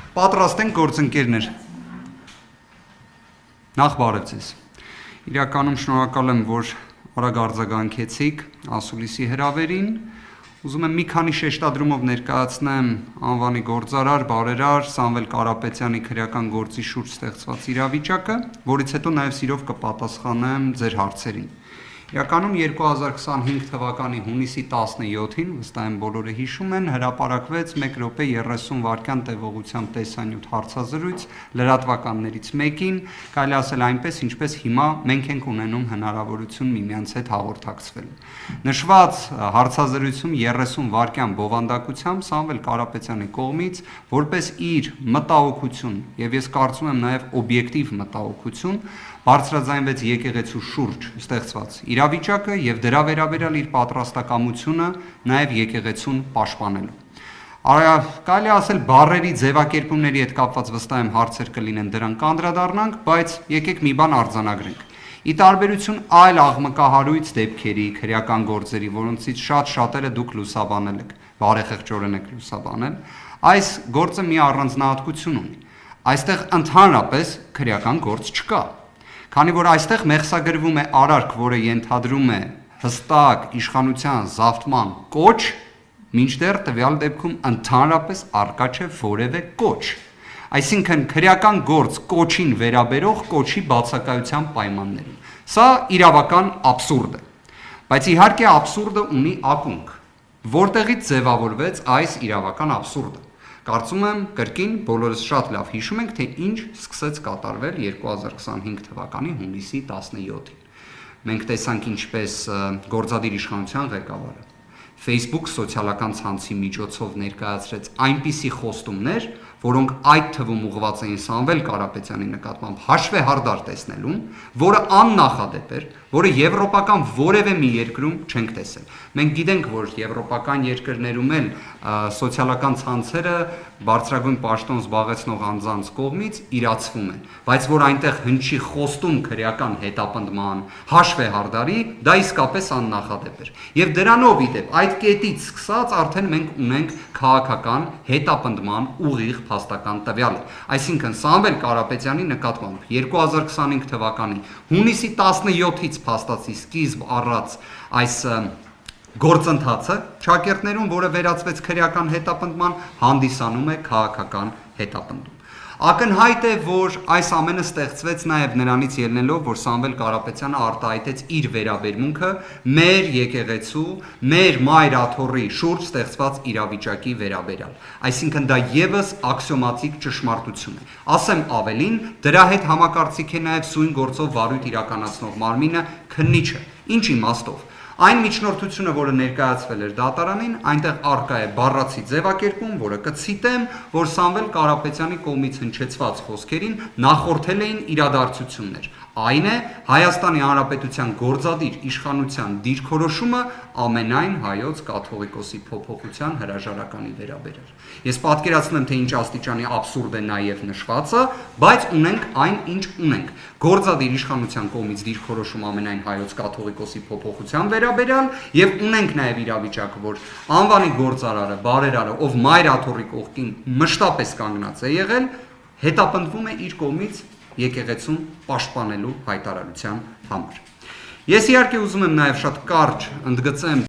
Պատրաստ ենք գործընկերներ։ Նախ բարև ձեզ։ Իրականում շնորհակալ եմ, որ արագ արձագանքեցիք ասուլիսի հրավերին։ Ուզում եմ մի քանի շեշտադրումով ներկայացնեմ անվանի գործարար, բարերար Սամվել Կարապետյանի քրեական գործի շուրջ ստեղծված իրավիճակը, որից հետո նաև սիրով կպատասխանեմ ձեր հարցերին։ Իրականում 2025 թվականի հունիսի 17-ին, վստահ եմ բոլորը հիշում են, հրապարակվեց 1 րոպե 30 վայրկյան տևողությամբ տեսանյութ հարցազրույց լրատվականներից մեկին, կարելի ասել այնպես, ինչպես հիմա մենք ենք ունենում հնարավորություն միմյանց հետ հաղորդակցվելու։ Նշված հարցազրույցում 30 վայրկյան բովանդակությամբ Սամվել Կարապետյանի կողմից որպես իր մտահոգություն եւ ես կարծում եմ նաեւ օբյեկտիվ մտահոգություն բարձրաձայնվեց եկեղեցու շուրջ ստեղծված իրավիճակը եւ դրա վերաբերյալ իր պատրաստակամությունը նաեւ եկեղեցուն պաշտպանելու։ Կարելի ասել բառերի ձևակերպումների հետ կապված վստահ եմ հարցեր կլինեն դրան կանդրադառնանք, բայց եկեք մի բան արձանագրենք։ Ի տարբերություն այլ աղմկահարույց դեպքերի, քրեական գործերի, որոնցից շատերը դուք լուսաբանել եք, բարեխեղճորեն եք լուսաբանել, այս գործը մի առանձնահատկություն ունի։ Այստեղ ընդհանրապես քրեական գործ չկա։ Քանի որ այստեղ մեղսագրվում է արարք, որը ենթադրում է հստակ իշխանության զավթման կոչ, մինչդեռ տվյալ դեպքում ընդհանրապես առկա չէ որևէ կոչ։ Այսինքն քրեական գործ կոչին վերաբերող կոչի բացակայության պայմաններում։ Սա իրավական աբսուրդ է։ Բայց իհարկե աբսուրդը ունի ակունք, որտեղից ձևավորվեց այս իրավական աբսուրդը։ Կարծում եմ կրկին բոլորս շատ լավ հիշում ենք, թե ինչ սկսեց կատարվել 2025 թվականի հունիսի 17-ին։ Մենք տեսանք ինչպես գործադիր իշխանության ղեկավարը Facebook սոցիալական ցանցի միջոցով ներկայացրեց այնպիսի խոստումներ, որոնք այդ թվում ուղղված էին Սամվել Կարապետյանի նկատմամբ հաշվեհարդար տեսնելուն, որը աննախադեպ էր, որը եվրոպական որևէ մի երկրում չենք տեսել։ Մենք գիտենք, որ եվրոպական երկրներում էլ սոցիալական ցանցերը բարձրագույն պաշտոն զբաղեցնող անձանց կողմից իրացվում են, բայց որ այնտեղ հնչի խոստում քրեական հետապնդման, հաշվեհարդարի, դա իսկապես աննախադեպ էր։ Եվ դրանով ի դեպ այդ կետից սկսած արդեն մենք ունենք քաղաքական հետապնդման ուղիղ փաստական տվյալը։ Այսինքն Սամվել Կարապետյանի նկատմամբ 2025 թվականի հունիսի 17-ից փաստացի սկիզբ առած այս գործընթացը ճակերտներում, որը վերածվեց քրեական հետապնդման, հանդիսանում է քաղաքական հետապնդում։ Ակնհայտ է, որ այս ամենը ստեղծվեց նաև նրանից ելնելով, որ Սամվել Կարապետյանը արտահայտեց իր վերաբերմունքը մեր եկեղեցու, մեր մայր աթոռի շուրջ ստեղծված իրավիճակի վերաբերյալ։ Այսինքն դա եւս աքսիոմատիկ ճշմարտություն է։ Ասեմ ավելին, դրա հետ համակարծիք է նաև սույն գործով վարույթ իրականացնող մարմինը քննիչը։ Ինչ իմաստով։ Այն միջնորդությունը, որը ներկայացվել էր դատարանին, այնտեղ առկա է բառացի ձևակերպում, որը կցիտեմ, որ Սամվել Կարապետյանի կողմից հնչեցված խոսքերին նախորդել էին իրադարձություններ։ Այն է Հայաստանի Հանրապետության գործադիր իշխանության դիրքորոշումը ամենայն հայոց կաթողիկոսի փոփոխության հրաժարականի վերաբերյալ։ Ես պատկերացնում եմ, թե ինչ աստիճանի աբսուրդ է նաև նշվածը, բայց ունենք այն, ինչ ունենք։ Գործադիր իշխանության կողմից դիրքորոշում ամենայն հայոց կաթողիկոսի փոփոխության վերաբերյալ եւ ունենք նաև իրավիճակը, որ անվանի գործարարը, բարերարը, ով մայր աթոռի կողքին մշտապես կանգնած է եղել, հետապնդվում է իր կողմից եկեղեցուն պաշտպանելու հայտարարության համար։ Ես իհարկե ուզում եմ նաև շատ կարճ ընդգծեմ